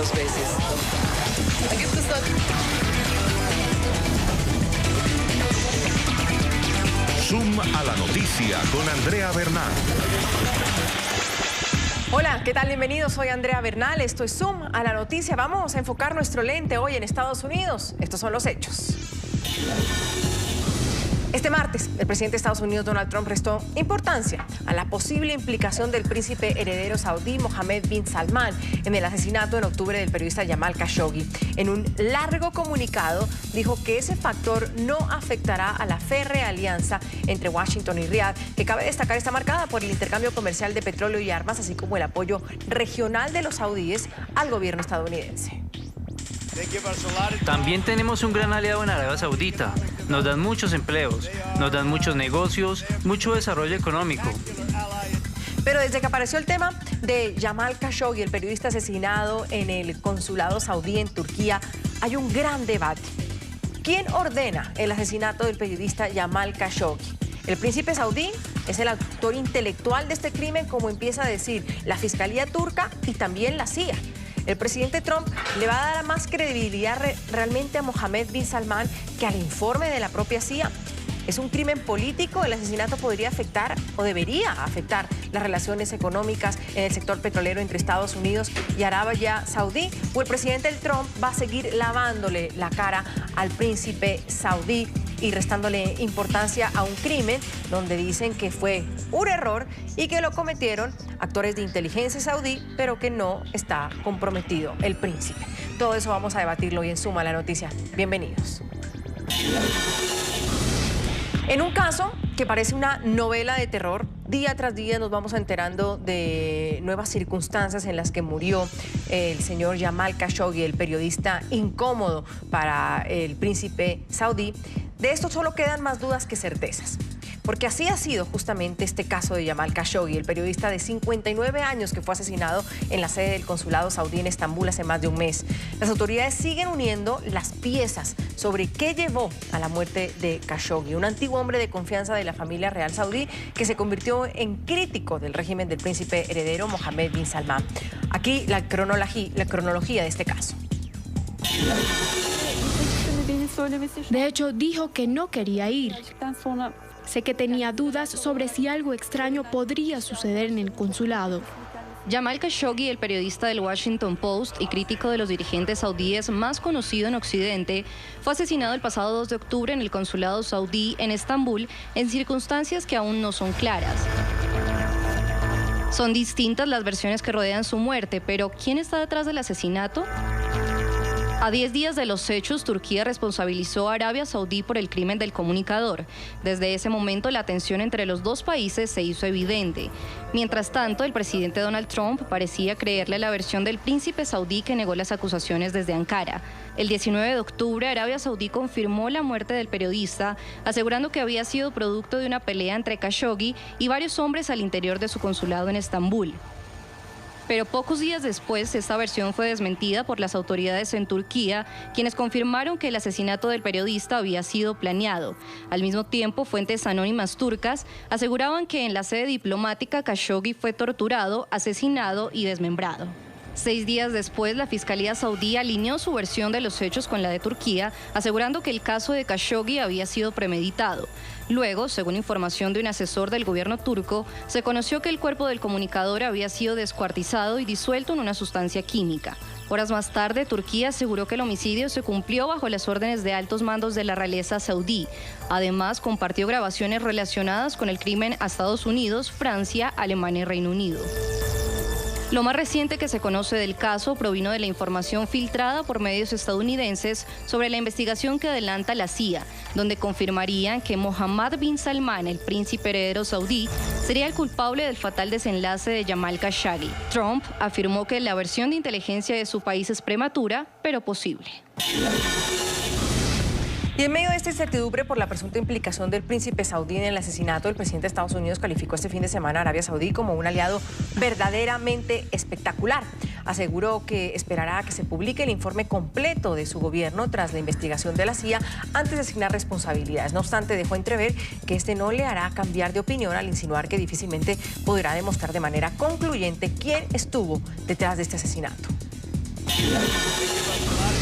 2 veces. Aquí está. Zoom a la noticia con Andrea Bernal. Hola, ¿qué tal? Bienvenidos. Soy Andrea Bernal. Esto es Zoom a la noticia. Vamos a enfocar nuestro lente hoy en Estados Unidos. Estos son los hechos. Este martes, el presidente de Estados Unidos, Donald Trump, restó importancia a la posible implicación del príncipe heredero saudí Mohammed bin Salman en el asesinato en octubre del periodista Jamal Khashoggi. En un largo comunicado, dijo que ese factor no afectará a la férrea alianza entre Washington y Riad, que cabe destacar está marcada por el intercambio comercial de petróleo y armas, así como el apoyo regional de los saudíes al gobierno estadounidense. También tenemos un gran aliado en Arabia Saudita. Nos dan muchos empleos, nos dan muchos negocios, mucho desarrollo económico. Pero desde que apareció el tema de Jamal Khashoggi, el periodista asesinado en el consulado saudí en Turquía, hay un gran debate. ¿Quién ordena el asesinato del periodista Jamal Khashoggi? El príncipe saudí es el autor intelectual de este crimen, como empieza a decir la Fiscalía turca y también la CIA. El presidente Trump le va a dar más credibilidad realmente a Mohammed bin Salman que al informe de la propia CIA. ¿Es un crimen político? ¿El asesinato podría afectar o debería afectar las relaciones económicas en el sector petrolero entre Estados Unidos y Arabia Saudí? ¿O el presidente Trump va a seguir lavándole la cara al príncipe saudí y restándole importancia a un crimen donde dicen que fue un error y que lo cometieron actores de inteligencia saudí, pero que no está comprometido el príncipe? Todo eso vamos a debatirlo hoy en Zoom a la noticia. Bienvenidos. En un caso que parece una novela de terror, día tras día nos vamos enterando de nuevas circunstancias en las que murió el señor Jamal Khashoggi, el periodista incómodo para el príncipe saudí. De esto solo quedan más dudas que certezas, porque así ha sido justamente este caso de Jamal Khashoggi, el periodista de 59 años que fue asesinado en la sede del consulado saudí en Estambul hace más de un mes. Las autoridades siguen uniendo las piezas sobre qué llevó a la muerte de Khashoggi, un antiguo hombre de confianza de la familia real saudí que se convirtió en crítico del régimen del príncipe heredero Mohammed bin Salman. Aquí la cronología de este caso. De hecho, dijo que no quería ir. Sé que tenía dudas sobre si algo extraño podría suceder en el consulado. Jamal Khashoggi, el periodista del Washington Post y crítico de los dirigentes saudíes más conocido en Occidente, fue asesinado el pasado 2 de octubre en el consulado saudí en Estambul en circunstancias que aún no son claras. Son distintas las versiones que rodean su muerte, pero ¿quién está detrás del asesinato? A 10 días de los hechos, Turquía responsabilizó a Arabia Saudí por el crimen del comunicador. Desde ese momento, la tensión entre los dos países se hizo evidente. Mientras tanto, el presidente Donald Trump parecía creerle la versión del príncipe saudí que negó las acusaciones desde Ankara. El 19 de octubre, Arabia Saudí confirmó la muerte del periodista, asegurando que había sido producto de una pelea entre Khashoggi y varios hombres al interior de su consulado en Estambul. Pero pocos días después, esta versión fue desmentida por las autoridades en Turquía, quienes confirmaron que el asesinato del periodista había sido planeado. Al mismo tiempo, fuentes anónimas turcas aseguraban que en la sede diplomática Khashoggi fue torturado, asesinado y desmembrado. 6 días después, la Fiscalía saudí alineó su versión de los hechos con la de Turquía, asegurando que el caso de Khashoggi había sido premeditado. Luego, según información de un asesor del gobierno turco, se conoció que el cuerpo del comunicador había sido descuartizado y disuelto en una sustancia química. Horas más tarde, Turquía aseguró que el homicidio se cumplió bajo las órdenes de altos mandos de la realeza saudí. Además, compartió grabaciones relacionadas con el crimen a Estados Unidos, Francia, Alemania y Reino Unido. Lo más reciente que se conoce del caso provino de la información filtrada por medios estadounidenses sobre la investigación que adelanta la CIA, donde confirmarían que Mohammed bin Salman, el príncipe heredero saudí, sería el culpable del fatal desenlace de Jamal Khashoggi. Trump afirmó que la versión de inteligencia de su país es prematura, pero posible. Y en medio de esta incertidumbre por la presunta implicación del príncipe saudí en el asesinato, el presidente de Estados Unidos calificó este fin de semana a Arabia Saudí como un aliado verdaderamente espectacular. Aseguró que esperará a que se publique el informe completo de su gobierno tras la investigación de la CIA antes de asignar responsabilidades. No obstante, dejó entrever que este no le hará cambiar de opinión al insinuar que difícilmente podrá demostrar de manera concluyente quién estuvo detrás de este asesinato.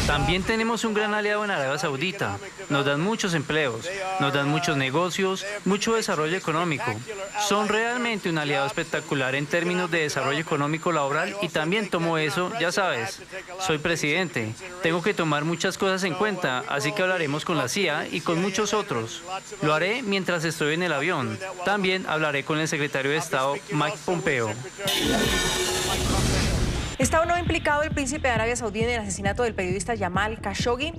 También tenemos un gran aliado en Arabia Saudita. Nos dan muchos empleos, nos dan muchos negocios, mucho desarrollo económico. Son realmente un aliado espectacular en términos de desarrollo económico laboral y también tomo eso, ya sabes, soy presidente. Tengo que tomar muchas cosas en cuenta, así que hablaremos con la CIA y con muchos otros. Lo haré mientras estoy en el avión. También hablaré con el secretario de Estado, Mike Pompeo. ¿Está o no implicado el príncipe de Arabia Saudí en el asesinato del periodista Jamal Khashoggi?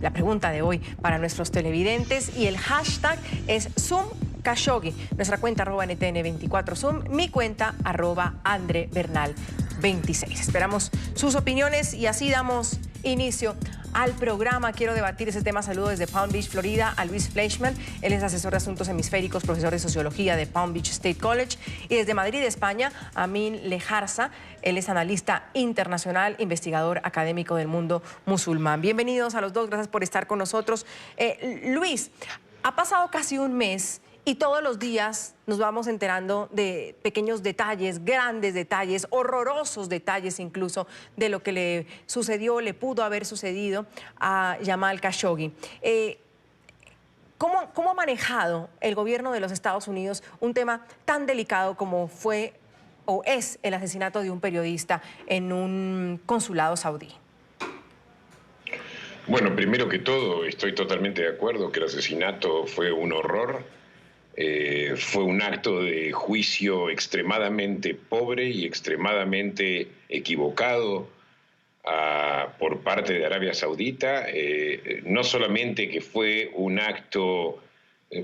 La pregunta de hoy para nuestros televidentes, y el hashtag es #ZoomKhashoggi. Nuestra cuenta @NTN24Zoom, mi cuenta @AndreBernal26. Esperamos sus opiniones y así damos inicio al programa. Quiero debatir ese tema. Saludo desde Palm Beach, Florida, a Luis Fleischman. Él es asesor de asuntos hemisféricos, profesor de sociología de Palm Beach State College. Y desde Madrid, España, a Amin Lejarza. Él es analista internacional, investigador académico del mundo musulmán. Bienvenidos a los dos. Gracias por estar con nosotros. Luis, ha pasado casi un mes y todos los días nos vamos enterando de pequeños detalles, grandes detalles, horrorosos detalles incluso, de lo que le sucedió, le pudo haber sucedido a Jamal Khashoggi. ¿Cómo ha manejado el gobierno de los Estados Unidos un tema tan delicado como fue o es el asesinato de un periodista en un consulado saudí? Bueno, primero que todo, estoy totalmente de acuerdo que el asesinato fue un horror. Fue un acto de juicio extremadamente pobre y extremadamente equivocado por parte de Arabia Saudita. No solamente que fue un acto,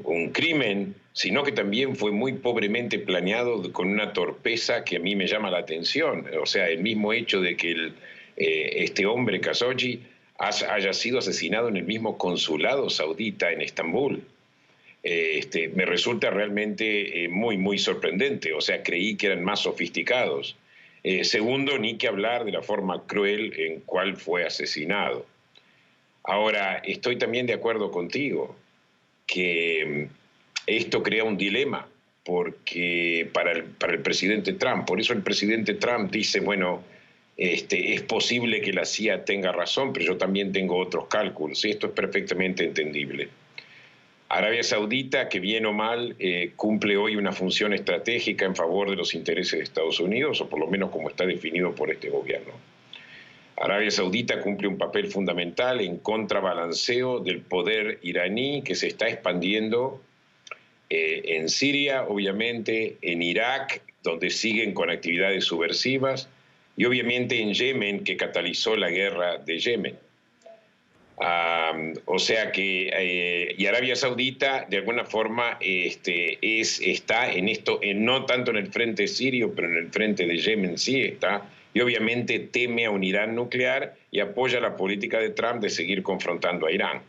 un crimen, sino que también fue muy pobremente planeado, con una torpeza que a mí me llama la atención. O sea, el mismo hecho de que este hombre, Khashoggi, haya sido asesinado en el mismo consulado saudita en Estambul. Me resulta realmente muy sorprendente. O sea, creí que eran más sofisticados. Segundo, ni que hablar de la forma cruel en cual fue asesinado. Ahora, estoy también de acuerdo contigo que esto crea un dilema porque para el presidente Trump. Por eso el presidente Trump dice, bueno, es posible que la CIA tenga razón, pero yo también tengo otros cálculos, y esto es perfectamente entendible. Arabia Saudita, que bien o mal, cumple hoy una función estratégica en favor de los intereses de Estados Unidos, o por lo menos como está definido por este gobierno. Arabia Saudita cumple un papel fundamental en contrabalanceo del poder iraní que se está expandiendo en Siria, obviamente, en Irak, donde siguen con actividades subversivas, y obviamente en Yemen, que catalizó la guerra de Yemen. O sea que y Arabia Saudita de alguna forma está en esto, no tanto en el frente sirio, pero en el frente de Yemen sí está, y obviamente teme a un Irán nuclear y apoya la política de Trump de seguir confrontando a Irán.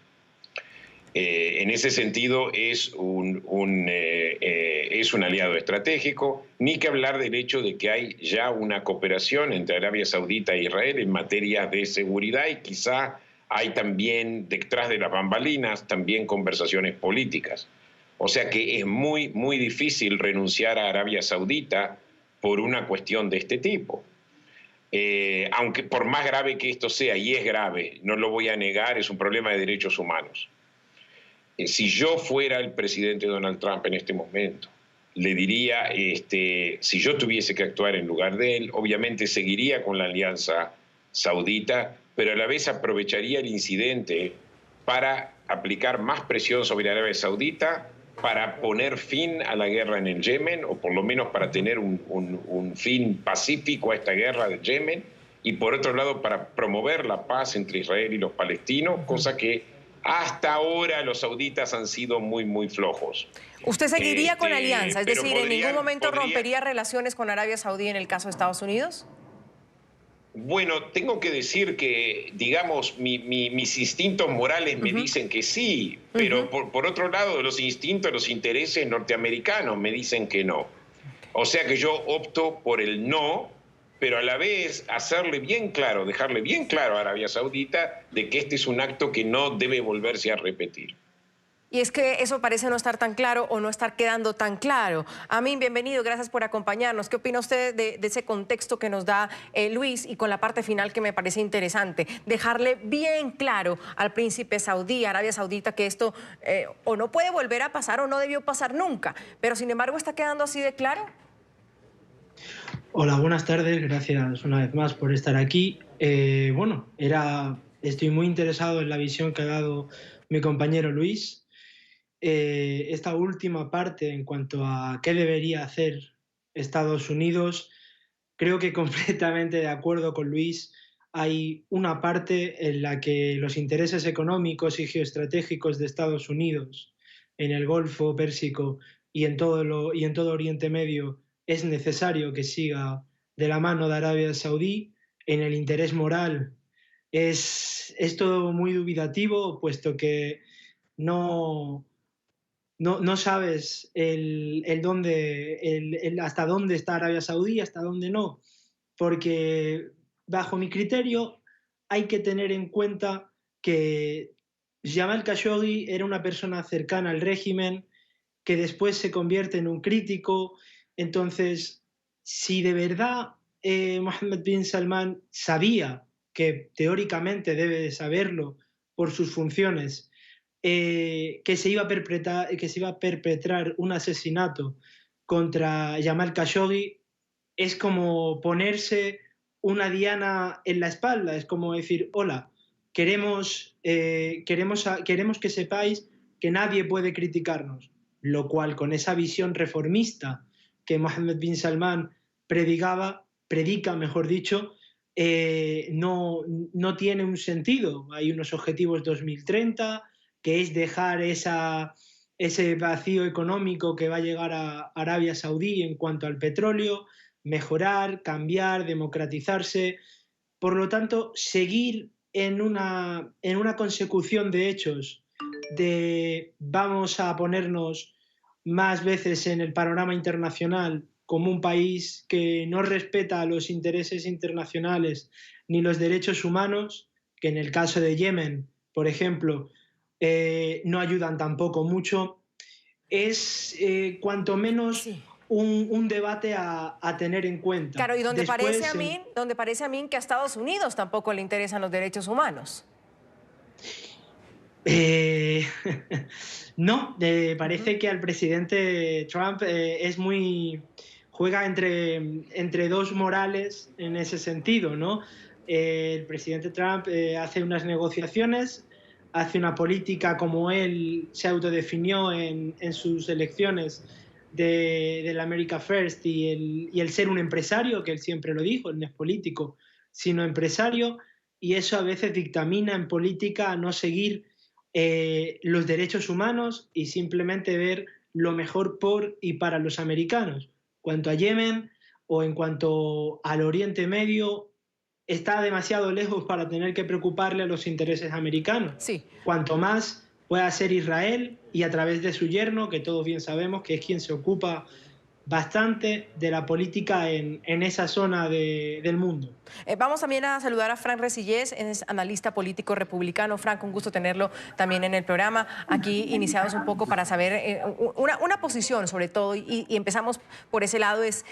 En ese sentido es un aliado estratégico, ni que hablar del hecho de que hay ya una cooperación entre Arabia Saudita e Israel en materia de seguridad, y quizá hay también, detrás de las bambalinas, también conversaciones políticas. O sea que es muy difícil renunciar a Arabia Saudita por una cuestión de este tipo. Aunque por más grave que esto sea, y es grave, no lo voy a negar, es un problema de derechos humanos. Si yo fuera el presidente Donald Trump en este momento, le diría, si yo tuviese que actuar en lugar de él, obviamente seguiría con la alianza saudita, pero a la vez aprovecharía el incidente para aplicar más presión sobre Arabia Saudita, para poner fin a la guerra en el Yemen, o por lo menos para tener un fin pacífico a esta guerra de Yemen, y por otro lado para promover la paz entre Israel y los palestinos, cosa que hasta ahora los sauditas han sido muy flojos. ¿Usted seguiría con la alianza? Es decir, ¿en ningún momento rompería relaciones con Arabia Saudí en el caso de Estados Unidos? Bueno, tengo que decir que, digamos, mis instintos morales me dicen que sí, pero por otro lado, los instintos, los intereses norteamericanos me dicen que no. O sea que yo opto por el no, pero a la vez hacerle bien claro, dejarle bien claro a Arabia Saudita de que este es un acto que no debe volverse a repetir. Y es que eso parece no estar tan claro o no estar quedando tan claro. Amin, bienvenido, gracias por acompañarnos. ¿Qué opina usted de ese contexto que nos da Luis y con la parte final que me parece interesante? Dejarle bien claro al príncipe saudí, Arabia Saudita, que esto o no puede volver a pasar o no debió pasar nunca. Pero sin embargo, ¿está quedando así de claro? Hola, buenas tardes. Gracias una vez más por estar aquí. Estoy muy interesado en la visión que ha dado mi compañero Luis. Esta última parte en cuanto a qué debería hacer Estados Unidos, creo que completamente de acuerdo con Luis. Hay una parte en la que los intereses económicos y geoestratégicos de Estados Unidos en el Golfo Pérsico y en todo Oriente Medio es necesario que siga de la mano de Arabia Saudí. En el interés moral es todo muy dubitativo, puesto que no sabes hasta dónde está Arabia Saudí, hasta dónde no, porque bajo mi criterio hay que tener en cuenta que Jamal Khashoggi era una persona cercana al régimen, que después se convierte en un crítico. Entonces, si de verdad Mohammed bin Salman sabía, que teóricamente debe de saberlo por sus funciones, que se iba a perpetrar un asesinato contra Jamal Khashoggi, es como ponerse una diana en la espalda, es como decir, hola, queremos que sepáis que nadie puede criticarnos, lo cual con esa visión reformista que Mohammed bin Salman predica, no tiene un sentido. Hay unos objetivos 2030, que es dejar ese vacío económico que va a llegar a Arabia Saudí en cuanto al petróleo, mejorar, cambiar, democratizarse. Por lo tanto, seguir en una consecución de hechos de vamos a ponernos más veces en el panorama internacional como un país que no respeta los intereses internacionales ni los derechos humanos, que en el caso de Yemen, por ejemplo, no ayudan tampoco mucho, es cuanto menos un debate a tener en cuenta. Claro, y donde parece a mí que a Estados Unidos tampoco le interesan los derechos humanos. No, parece que al presidente Trump juega entre dos morales en ese sentido, ¿no? El presidente Trump hace unas negociaciones, hace una política como él se autodefinió en sus elecciones del America First y el ser un empresario, que él siempre lo dijo, él no es político, sino empresario, y eso a veces dictamina en política a no seguir los derechos humanos y simplemente ver lo mejor por y para los americanos. Cuanto a Yemen o en cuanto al Oriente Medio, está demasiado lejos para tener que preocuparle a los intereses americanos. Sí. Cuanto más pueda ser Israel y a través de su yerno, que todos bien sabemos que es quien se ocupa bastante de la política en esa zona del mundo. Vamos también a saludar a Frank Resillés, es analista político republicano. Frank, un gusto tenerlo también en el programa. Aquí iniciados un poco para saber una posición sobre todo, y empezamos por ese lado, es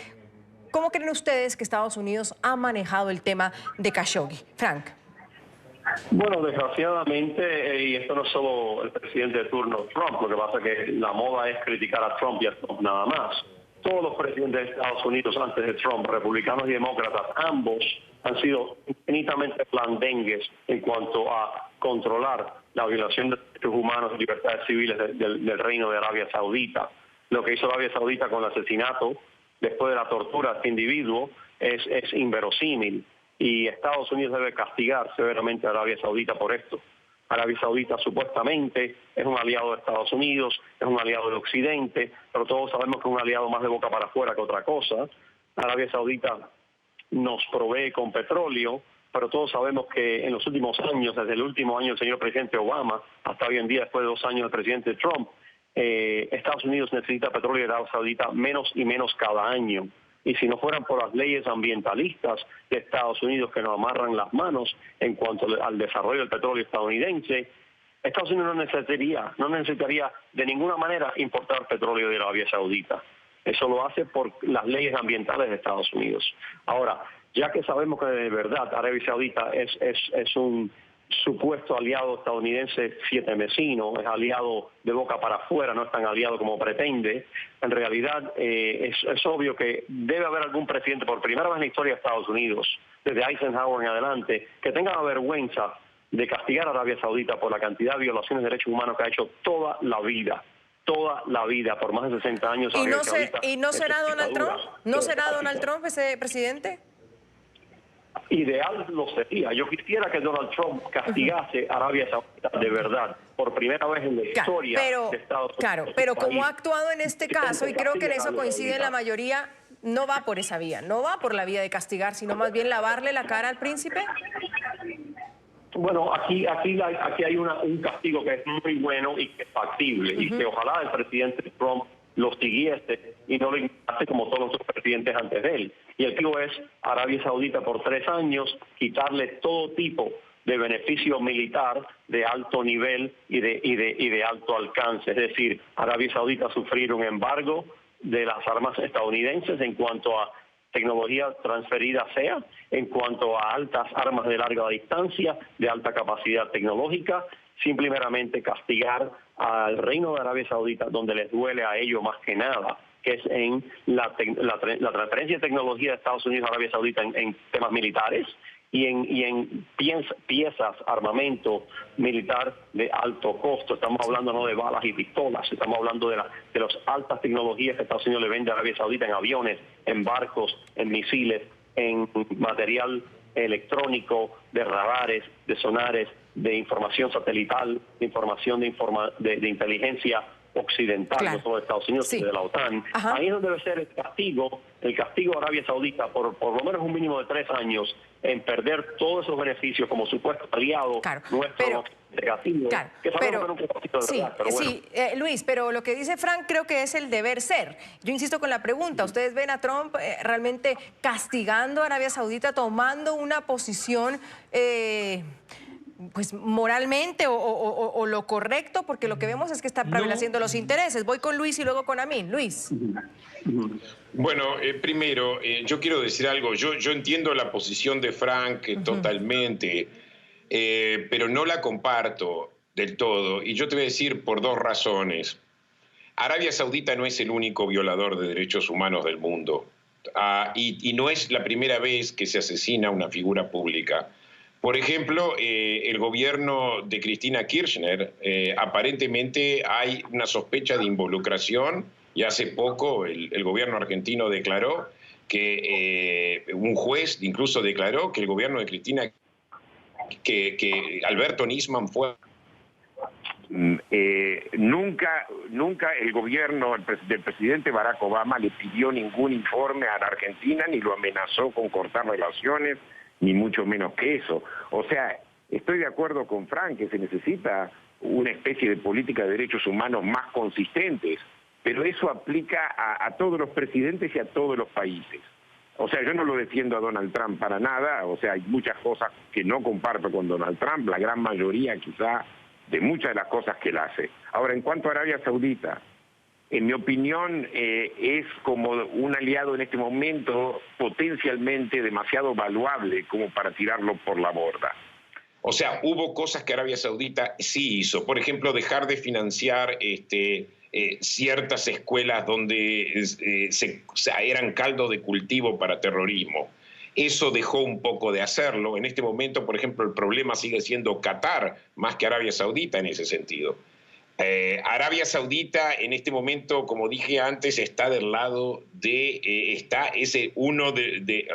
¿cómo creen ustedes que Estados Unidos ha manejado el tema de Khashoggi? Frank. Bueno, desgraciadamente, y esto no es solo el presidente de turno Trump, lo que pasa es que la moda es criticar a Trump y a Trump nada más. Todos los presidentes de Estados Unidos antes de Trump, republicanos y demócratas, ambos han sido infinitamente blandengues en cuanto a controlar la violación de derechos humanos y libertades civiles del reino de Arabia Saudita. Lo que hizo Arabia Saudita con el asesinato, después de la tortura de este individuo, es inverosímil. Y Estados Unidos debe castigar severamente a Arabia Saudita por esto. Arabia Saudita supuestamente es un aliado de Estados Unidos, es un aliado del Occidente, pero todos sabemos que es un aliado más de boca para afuera que otra cosa. Arabia Saudita nos provee con petróleo, pero todos sabemos que en los últimos años, desde el último año del señor presidente Obama hasta hoy en día, después de 2 años del presidente Trump, Estados Unidos necesita petróleo de Arabia Saudita menos y menos cada año. Y si no fueran por las leyes ambientalistas de Estados Unidos que nos amarran las manos en cuanto al desarrollo del petróleo estadounidense, Estados Unidos no necesitaría de ninguna manera importar petróleo de Arabia Saudita. Eso lo hace por las leyes ambientales de Estados Unidos. Ahora, ya que sabemos que de verdad Arabia Saudita es un supuesto aliado estadounidense sietemesino, es aliado de boca para afuera, no es tan aliado como pretende, en realidad es obvio que debe haber algún presidente, por primera vez en la historia de Estados Unidos, desde Eisenhower en adelante, que tenga la vergüenza de castigar a Arabia Saudita por la cantidad de violaciones de derechos humanos que ha hecho toda la vida, por más de 60 años. ¿Y no será Donald Trump? ¿No será Donald Trump ese presidente? Ideal lo sería. Yo quisiera que Donald Trump castigase a Arabia Saudita de verdad, por primera vez en la historia de Estados Unidos. Claro, pero como ha actuado en este caso, y creo que en eso coincide la mayoría, no va por esa vía, no va por la vía de castigar, sino más bien lavarle la cara al príncipe. Bueno, aquí hay un castigo que es muy bueno y que es factible, y que ojalá el presidente Trump lo siguiese y no lo ignorase como todos los presidentes antes de él. Y el castigo es Arabia Saudita por 3 años, quitarle todo tipo de beneficio militar de alto nivel y de alto alcance. Es decir, Arabia Saudita sufrir un embargo de las armas estadounidenses en cuanto a tecnología transferida sea, en cuanto a altas armas de larga distancia, de alta capacidad tecnológica, simplemente castigar al Reino de Arabia Saudita, donde les duele a ellos más que nada, que es en la transferencia de tecnología de Estados Unidos a Arabia Saudita en temas militares y en piezas, armamento militar de alto costo. Estamos hablando no de balas y pistolas, estamos hablando de las altas tecnologías que Estados Unidos le vende a Arabia Saudita en aviones, en barcos, en misiles, en material electrónico, de radares, de sonares, de información satelital, de información de inteligencia occidental, no solo de Estados Unidos, sino de la OTAN. Ahí es donde debe ser el castigo a Arabia Saudita por lo menos un mínimo de 3 años en perder todos esos beneficios como supuesto aliado nuestro negativo. Luis, pero lo que dice Frank creo que es el deber ser. Yo insisto con la pregunta, ¿ustedes ven a Trump realmente castigando a Arabia Saudita, tomando una posición pues moralmente o lo correcto? Porque lo que vemos es que está prevaleciendo los intereses. Voy con Luis y luego con Amin. Luis. Bueno, primero, yo quiero decir algo. Yo entiendo la posición de Frank totalmente, pero no la comparto del todo. Y yo te voy a decir por 2 razones. Arabia Saudita no es el único violador de derechos humanos del mundo. Y no es la primera vez que se asesina una figura pública. Por ejemplo, el gobierno de Cristina Kirchner, aparentemente hay una sospecha de involucración, y hace poco el gobierno argentino declaró que un juez incluso declaró que el gobierno de Cristina, que Alberto Nisman fue... Nunca el gobierno del presidente Barack Obama le pidió ningún informe a la Argentina, ni lo amenazó con cortar relaciones, ni mucho menos que eso. O sea, estoy de acuerdo con Frank que se necesita una especie de política de derechos humanos más consistentes, pero eso aplica a todos los presidentes y a todos los países. O sea, yo no lo defiendo a Donald Trump para nada, o sea, hay muchas cosas que no comparto con Donald Trump, la gran mayoría quizá de muchas de las cosas que él hace. Ahora, en cuanto a Arabia Saudita, en mi opinión, es como un aliado en este momento potencialmente demasiado valuable como para tirarlo por la borda. O sea, hubo cosas que Arabia Saudita sí hizo. Por ejemplo, dejar de financiar ciertas escuelas donde eran caldo de cultivo para terrorismo. Eso dejó un poco de hacerlo. En este momento, por ejemplo, el problema sigue siendo Qatar más que Arabia Saudita en ese sentido. Arabia Saudita en este momento, como dije antes, está del lado de uno de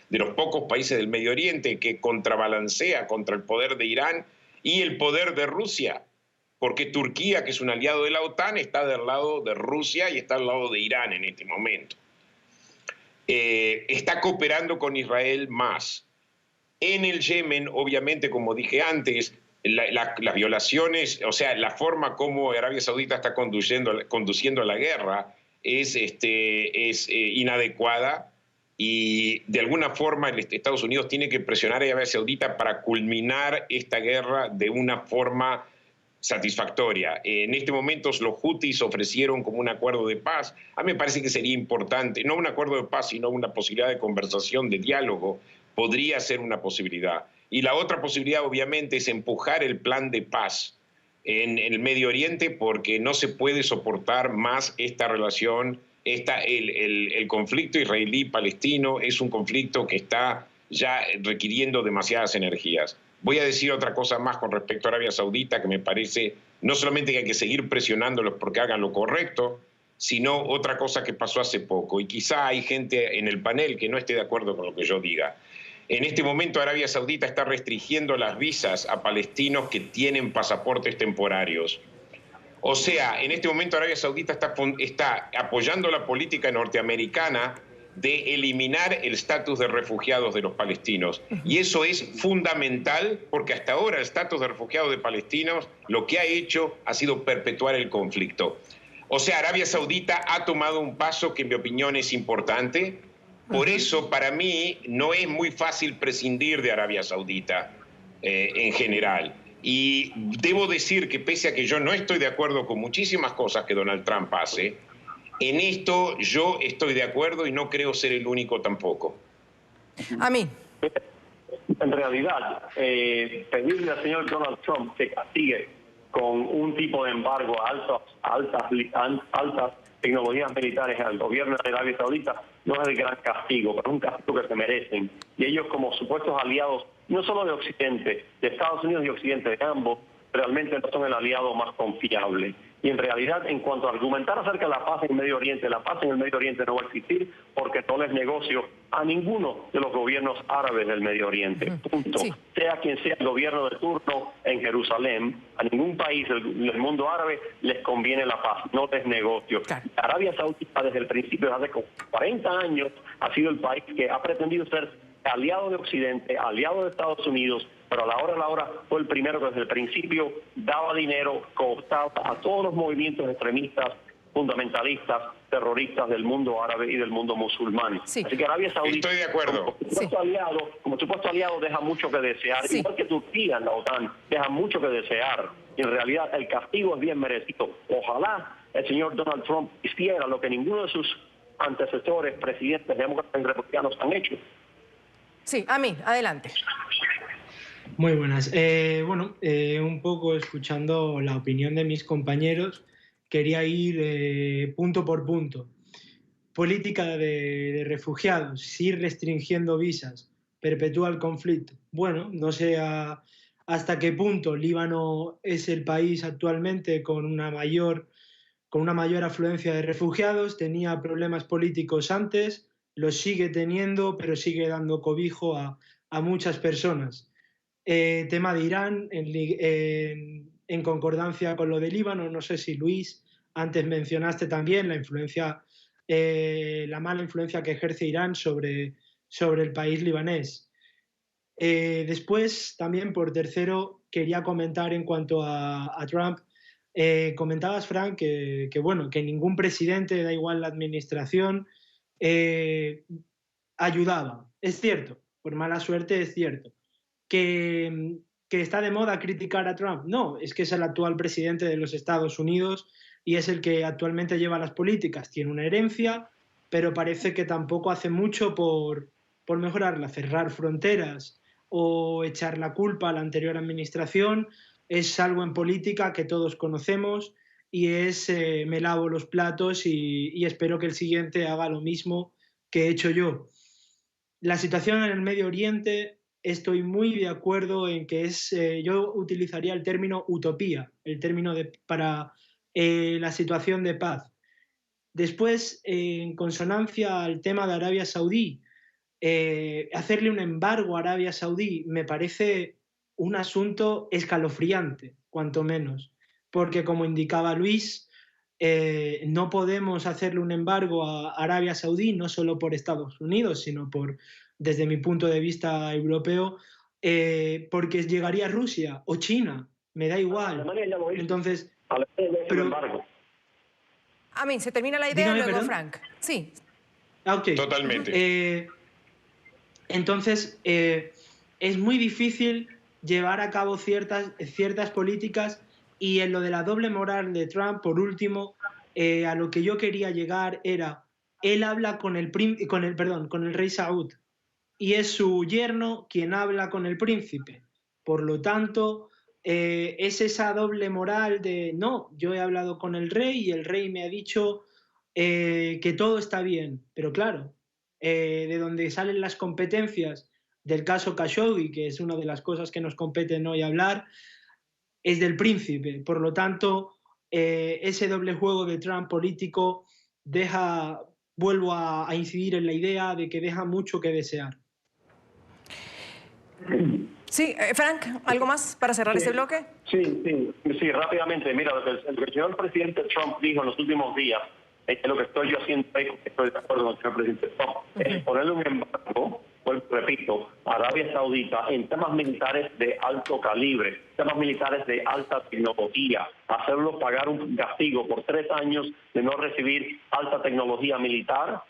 los pocos países del Medio Oriente que contrabalancea contra el poder de Irán y el poder de Rusia, porque Turquía, que es un aliado de la OTAN, está del lado de Rusia y está al lado de Irán en este momento. Está cooperando con Israel más. En el Yemen, obviamente, como dije antes, las violaciones, o sea, la forma como Arabia Saudita está conduciendo la guerra es inadecuada, y de alguna forma Estados Unidos tiene que presionar a Arabia Saudita para culminar esta guerra de una forma satisfactoria. En este momento los hutis ofrecieron como un acuerdo de paz. A mí me parece que sería importante, no un acuerdo de paz, sino una posibilidad de conversación, de diálogo, podría ser una posibilidad. Y la otra posibilidad, obviamente, es empujar el plan de paz en el Medio Oriente, porque no se puede soportar más esta relación. El conflicto israelí-palestino es un conflicto que está ya requiriendo demasiadas energías. Voy a decir otra cosa más con respecto a Arabia Saudita, que me parece no solamente que hay que seguir presionándolos porque hagan lo correcto, sino otra cosa que pasó hace poco. Y quizá hay gente en el panel que no esté de acuerdo con lo que yo diga. En este momento Arabia Saudita está restringiendo las visas a palestinos que tienen pasaportes temporarios. O sea, en este momento Arabia Saudita está apoyando la política norteamericana de eliminar el estatus de refugiados de los palestinos. Y eso es fundamental porque hasta ahora el estatus de refugiados de palestinos lo que ha hecho ha sido perpetuar el conflicto. O sea, Arabia Saudita ha tomado un paso que en mi opinión es importante. Por eso, para mí, no es muy fácil prescindir de Arabia Saudita en general. Y debo decir que pese a que yo no estoy de acuerdo con muchísimas cosas que Donald Trump hace, en esto yo estoy de acuerdo y no creo ser el único tampoco. A mí. En realidad, pedirle al señor Donald Trump que castigue con un tipo de embargo a altas tecnologías militares al gobierno de Arabia Saudita no es el gran castigo, pero es un castigo que se merecen. Y ellos, como supuestos aliados, no solo de Occidente, de Estados Unidos y Occidente, de ambos, realmente no son el aliado más confiable. Y en realidad, en cuanto a argumentar acerca de la paz en el Medio Oriente, la paz en el Medio Oriente no va a existir porque no les negocio a ninguno de los gobiernos árabes del Medio Oriente. Punto. Sí. Sea quien sea el gobierno de turno en Jerusalén, a ningún país del mundo árabe les conviene la paz, no les negocio. Claro. Arabia Saudita desde el principio, desde hace 40 años, ha sido el país que ha pretendido ser aliado de Occidente, aliado de Estados Unidos, pero a la hora fue el primero que desde el principio daba dinero, cooptaba a todos los movimientos extremistas, fundamentalistas, terroristas del mundo árabe y del mundo musulmán. Sí. Así que Arabia Saudita, estoy de acuerdo, como supuesto aliado, deja mucho que desear, igual que Turquía en la OTAN, deja mucho que desear. Y en realidad el castigo es bien merecido. Ojalá el señor Donald Trump hiciera lo que ninguno de sus antecesores, presidentes demócratas y republicanos han hecho. Sí, a mí, adelante. Muy buenas. Un poco escuchando la opinión de mis compañeros, quería ir punto por punto. Política de refugiados, sí restringiendo visas, perpetúa el conflicto. Bueno, no sé hasta qué punto Líbano es el país actualmente con una mayor afluencia de refugiados, tenía problemas políticos antes, los sigue teniendo, pero sigue dando cobijo a muchas personas. Tema de Irán, en concordancia con lo de Líbano, no sé si Luis, antes mencionaste también la mala influencia que ejerce Irán sobre el país libanés. Después, también por tercero, quería comentar en cuanto a Trump. Comentabas, Frank, que ningún presidente, da igual la administración, ayudaba. Es cierto, por mala suerte es cierto. ¿Que está de moda criticar a Trump? No, es que es el actual presidente de los Estados Unidos y es el que actualmente lleva las políticas. Tiene una herencia, pero parece que tampoco hace mucho por mejorarla. Cerrar fronteras o echar la culpa a la anterior administración es algo en política que todos conocemos y es me lavo los platos y espero que el siguiente haga lo mismo que he hecho yo. La situación en el Medio Oriente, estoy muy de acuerdo en que yo utilizaría el término utopía, el término para la situación de paz. Después, en consonancia al tema de Arabia Saudí, hacerle un embargo a Arabia Saudí me parece un asunto escalofriante, cuanto menos, porque como indicaba Luis, no podemos hacerle un embargo a Arabia Saudí, no solo por Estados Unidos, sino desde mi punto de vista europeo, porque llegaría Rusia o China, me da igual. Entonces, a mí, ¿se termina la idea? Luego, Frank. Sí. Okay. Totalmente. Entonces, es muy difícil llevar a cabo ciertas políticas Y en lo de la doble moral de Trump, por último, a lo que yo quería llegar era, él habla con el rey Saud, y es su yerno quien habla con el príncipe. Por lo tanto, es esa doble moral de, no, yo he hablado con el rey y el rey me ha dicho que todo está bien. Pero claro, de donde salen las competencias del caso Khashoggi, que es una de las cosas que nos competen hoy hablar, es del príncipe. Por lo tanto, ese doble juego de Trump político vuelvo a incidir en la idea de que deja mucho que desear. Sí, Frank, ¿algo más para cerrar este bloque? Sí, rápidamente. Mira, lo que el señor presidente Trump dijo en los últimos días, es que lo que estoy yo haciendo, estoy de acuerdo con el señor presidente Trump, es ponerle un embargo, pues, repito, a Arabia Saudita en temas militares de alto calibre, temas militares de alta tecnología, hacerlo pagar un castigo por 3 años de no recibir alta tecnología militar,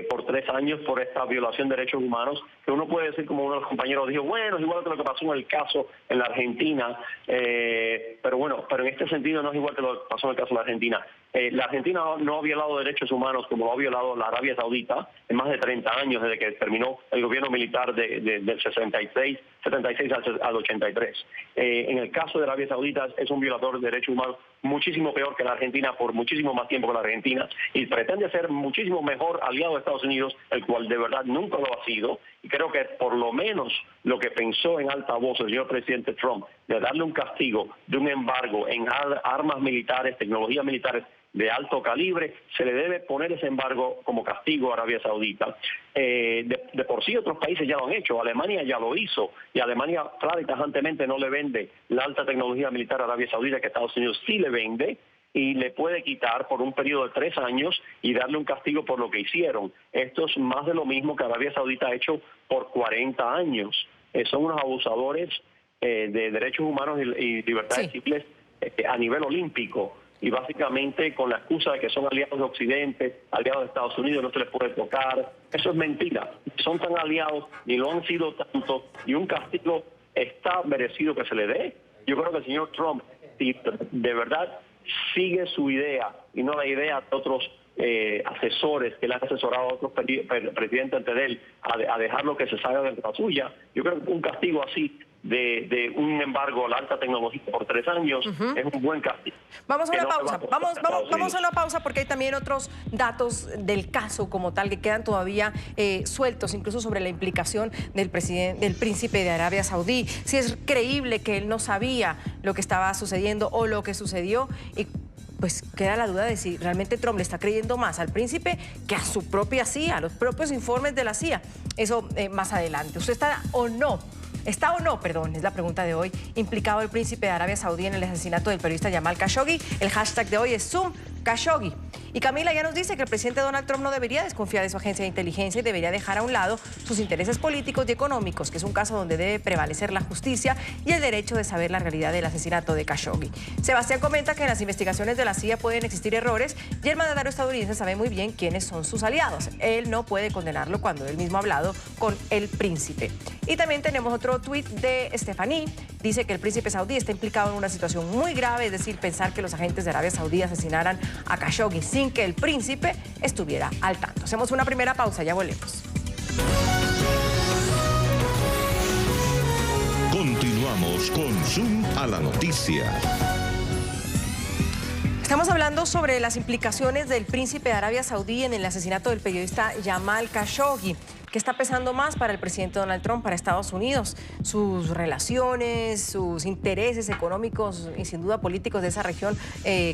por 3 años por esta violación de derechos humanos, que uno puede decir, como uno de los compañeros dijo, bueno, es igual que lo que pasó en el caso en la Argentina, pero en este sentido no es igual que lo que pasó en el caso de la Argentina. La Argentina no ha violado derechos humanos como lo ha violado la Arabia Saudita en más de 30 años desde que terminó el gobierno militar del 76 al 83. En el caso de Arabia Saudita es un violador de derechos humanos muchísimo peor que la Argentina, por muchísimo más tiempo que la Argentina, y pretende ser muchísimo mejor aliado de Estados Unidos, el cual de verdad nunca lo ha sido. Y creo que por lo menos lo que pensó en alta voz el señor presidente Trump de darle un castigo de un embargo en armas militares, tecnologías militares de alto calibre, se le debe poner ese embargo como castigo a Arabia Saudita. De por sí otros países ya lo han hecho, Alemania ya lo hizo, y Alemania clara y tajantemente no le vende la alta tecnología militar a Arabia Saudita, que Estados Unidos sí le vende, y le puede quitar por un periodo de 3 años y darle un castigo por lo que hicieron. Esto es más de lo mismo que Arabia Saudita ha hecho por 40 años. Son unos abusadores de derechos humanos y libertades civiles a nivel olímpico. Y básicamente con la excusa de que son aliados de Occidente, aliados de Estados Unidos, no se les puede tocar. Eso es mentira. Son tan aliados, ni lo han sido tanto, y un castigo está merecido que se le dé. Yo creo que el señor Trump, si de verdad sigue su idea y no la idea de otros asesores que le han asesorado a otros presidentes antes de él a dejarlo que se salga de la suya, yo creo que un castigo así de un embargo a la alta tecnología por 3 años es un buen castigo. Vamos a una pausa, vamos a una pausa porque hay también otros datos del caso como tal que quedan todavía sueltos, incluso sobre la implicación del príncipe de Arabia Saudí, si es creíble que él no sabía lo que estaba sucediendo o lo que sucedió, y pues queda la duda de si realmente Trump le está creyendo más al príncipe que a su propia CIA, a los propios informes de la CIA. Eso más adelante. ¿Usted está o no, es la pregunta de hoy, implicado el príncipe de Arabia Saudí en el asesinato del periodista Jamal Khashoggi? El hashtag de hoy es #ZoomKhashoggi. Y Camila ya nos dice que el presidente Donald Trump no debería desconfiar de su agencia de inteligencia y debería dejar a un lado sus intereses políticos y económicos, que es un caso donde debe prevalecer la justicia y el derecho de saber la realidad del asesinato de Khashoggi. Sebastián comenta que en las investigaciones de la CIA pueden existir errores y el mandatario estadounidense sabe muy bien quiénes son sus aliados. Él no puede condenarlo cuando él mismo ha hablado con el príncipe. Y también tenemos otro tuit de Stephanie. Dice que el príncipe saudí está implicado en una situación muy grave, es decir, pensar que los agentes de Arabia Saudí asesinaran a Khashoggi sin que el príncipe estuviera al tanto. Hacemos una primera pausa, ya volvemos. Continuamos con Zoom a la noticia. Estamos hablando sobre las implicaciones del príncipe de Arabia Saudí en el asesinato del periodista Jamal Khashoggi. ¿Qué está pesando más para el presidente Donald Trump, para Estados Unidos? Sus relaciones, sus intereses económicos y sin duda políticos de esa región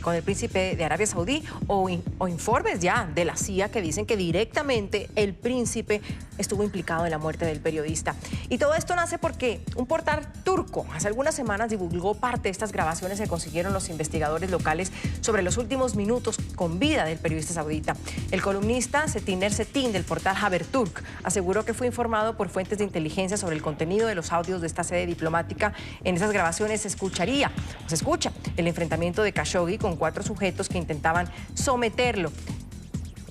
con el príncipe de Arabia Saudí, o informes ya de la CIA que dicen que directamente el príncipe estuvo implicado en la muerte del periodista. Y todo esto nace porque un portal turco hace algunas semanas divulgó parte de estas grabaciones que consiguieron los investigadores locales sobre los últimos minutos con vida del periodista saudita. El columnista Setin Ersetin del portal Haberturk aseguró que fue informado por fuentes de inteligencia sobre el contenido de los audios de esta sede diplomática. En esas grabaciones se escucha el enfrentamiento de Khashoggi con 4 sujetos que intentaban someterlo.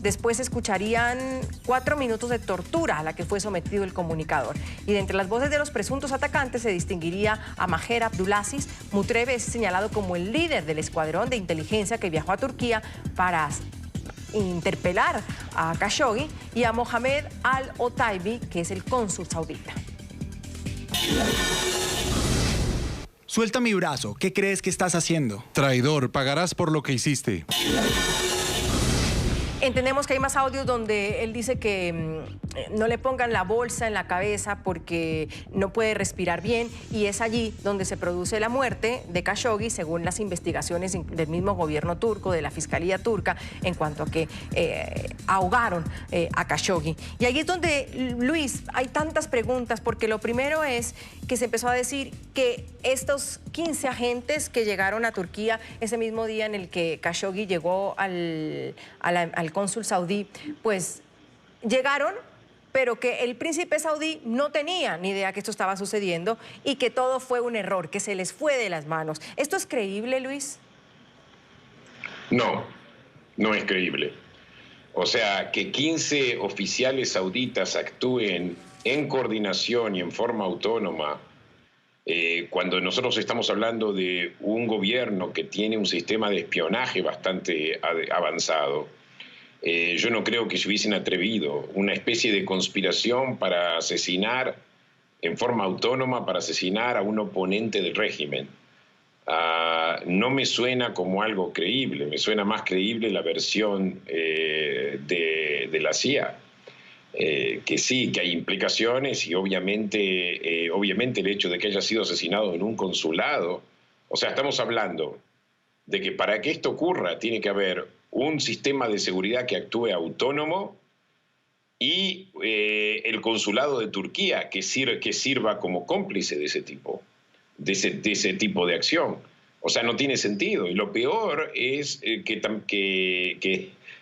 Después escucharían 4 minutos de tortura a la que fue sometido el comunicador. Y de entre las voces de los presuntos atacantes se distinguiría a Maher Abdulaziz. Mutrebe es señalado como el líder del escuadrón de inteligencia que viajó a Turquía para interpelar a Khashoggi, y a Mohamed Al-Otaibi, que es el cónsul saudita. Suelta mi brazo. ¿Qué crees que estás haciendo? Traidor, pagarás por lo que hiciste. Entendemos que hay más audios donde él dice que no le pongan la bolsa en la cabeza porque no puede respirar bien, y es allí donde se produce la muerte de Khashoggi, según las investigaciones del mismo gobierno turco, de la Fiscalía turca, en cuanto a que ahogaron a Khashoggi. Y ahí es donde, Luis, hay tantas preguntas, porque lo primero es que se empezó a decir que estos 15 agentes que llegaron a Turquía ese mismo día en el que Khashoggi llegó al cónsul saudí, pues llegaron, pero que el príncipe saudí no tenía ni idea que esto estaba sucediendo y que todo fue un error, que se les fue de las manos. ¿Esto es creíble, Luis? No, no es creíble. O sea, que 15 oficiales sauditas actúen en coordinación y en forma autónoma, cuando nosotros estamos hablando de un gobierno que tiene un sistema de espionaje bastante avanzado, yo no creo que se hubiesen atrevido. Una especie de conspiración para asesinar en forma autónoma, para asesinar a un oponente del régimen. No me suena como algo creíble, me suena más creíble la versión de la CIA. Que sí, que hay implicaciones, y obviamente el hecho de que haya sido asesinado en un consulado, o sea, estamos hablando de que para que esto ocurra tiene que haber un sistema de seguridad que actúe autónomo y el consulado de Turquía que sirva como cómplice de ese tipo de acción. O sea, no tiene sentido. Y lo peor es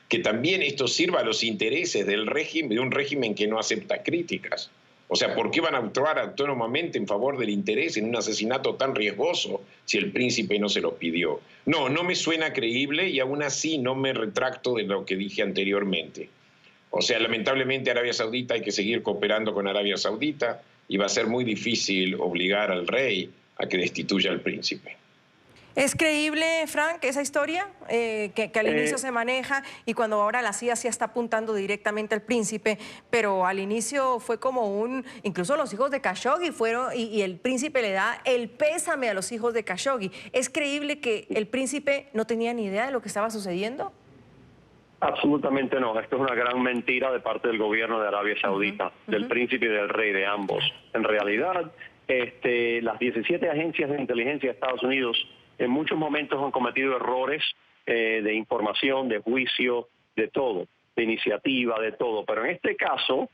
que también esto sirva a los intereses del régimen, de un régimen que no acepta críticas. O sea, ¿por qué van a actuar autónomamente en favor del interés en un asesinato tan riesgoso si el príncipe no se lo pidió? No, no me suena creíble, y aún así no me retracto de lo que dije anteriormente. O sea, lamentablemente Arabia Saudita, hay que seguir cooperando con Arabia Saudita, y va a ser muy difícil obligar al rey a que destituya al príncipe. ¿Es creíble, Frank, esa historia que al inicio se maneja, y cuando ahora la CIA sí está apuntando directamente al príncipe, pero al inicio fue como incluso los hijos de Khashoggi fueron, y el príncipe le da el pésame a los hijos de Khashoggi? ¿Es creíble que el príncipe no tenía ni idea de lo que estaba sucediendo? Absolutamente no. Esto es una gran mentira de parte del gobierno de Arabia Saudita, del príncipe y del rey, de ambos. En realidad, las 17 agencias de inteligencia de Estados Unidos en muchos momentos han cometido errores de información, de juicio, de todo, de iniciativa, de todo. Pero en este caso,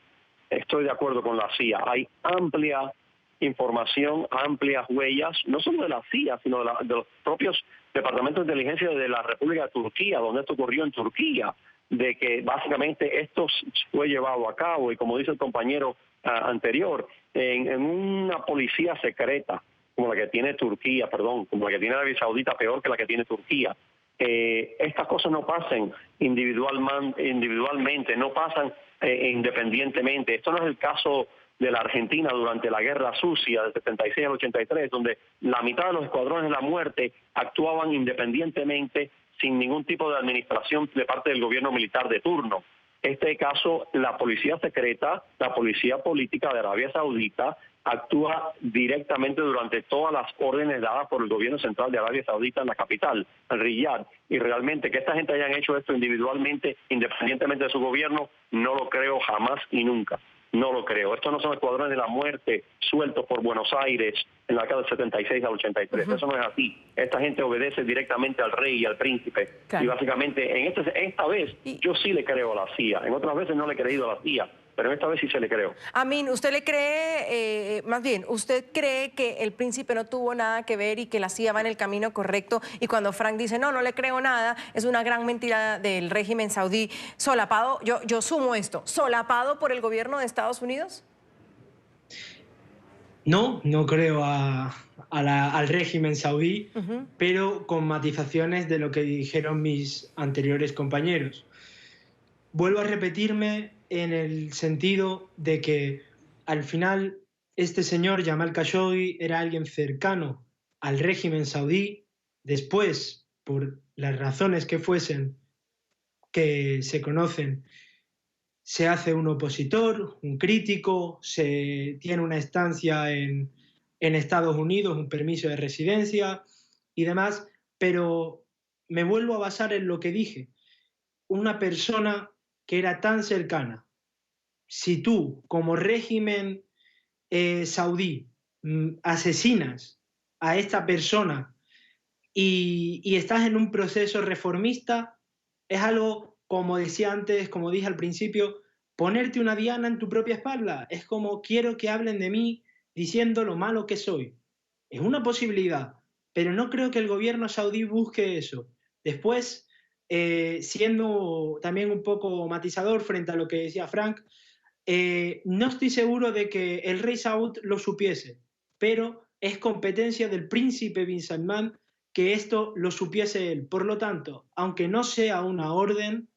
estoy de acuerdo con la CIA. Hay amplia información, amplias huellas, no solo de la CIA, sino de los propios departamentos de inteligencia de la República de Turquía, donde esto ocurrió en Turquía, de que básicamente esto fue llevado a cabo, y como dice el compañero anterior, en una policía secreta, como la que tiene Turquía, como la que tiene Arabia Saudita, peor que la que tiene Turquía. Estas cosas no pasan individualmente, no pasan independientemente. Esto no es el caso de la Argentina durante la Guerra Sucia del 76 al 83, donde la mitad de los escuadrones de la muerte actuaban independientemente, sin ningún tipo de administración de parte del gobierno militar de turno. Este caso, la policía secreta, la policía política de Arabia Saudita, actúa directamente durante todas las órdenes dadas por el gobierno central de Arabia Saudita en la capital, en Riyadh. Y realmente que esta gente hayan hecho esto individualmente, independientemente de su gobierno, no lo creo jamás y nunca. No lo creo. Estos no son escuadrones de la muerte sueltos por Buenos Aires en la década del 76 al 83. Eso no es así. Esta gente obedece directamente al rey y al príncipe. Claro. Y básicamente, esta vez, yo sí le creo a la CIA. En otras veces no le he creído a la CIA, pero esta vez sí se le creo. Amin, ¿usted le cree, más bien, usted cree que el príncipe no tuvo nada que ver y que la CIA va en el camino correcto? Y cuando Frank dice, no le creo nada, es una gran mentira del régimen saudí, solapado, yo sumo esto, solapado por el gobierno de Estados Unidos. No creo al régimen saudí, pero con matizaciones de lo que dijeron mis anteriores compañeros. vuelvo a repetirme en el sentido de que al final este señor Jamal Khashoggi era alguien cercano al régimen saudí. Después, por las razones que fuesen que se conocen, se hace un opositor, un crítico, se tiene una estancia en Estados Unidos, un permiso de residencia y demás, pero me vuelvo a basar en lo que dije. Una persona que era tan cercana, si tú como régimen saudí asesinas a esta persona y estás en un proceso reformista, es algo, como decía antes, como dije al principio, ponerte una diana en tu propia espalda. Es como, quiero que hablen de mí diciendo lo malo que soy. Es una posibilidad, pero no creo que el gobierno saudí busque eso. Después, siendo también un poco matizador frente a lo que decía Frank, no estoy seguro de que el rey Saud lo supiese, pero es competencia del príncipe bin Salman que esto lo supiese él. Por lo tanto, aunque no sea una orden,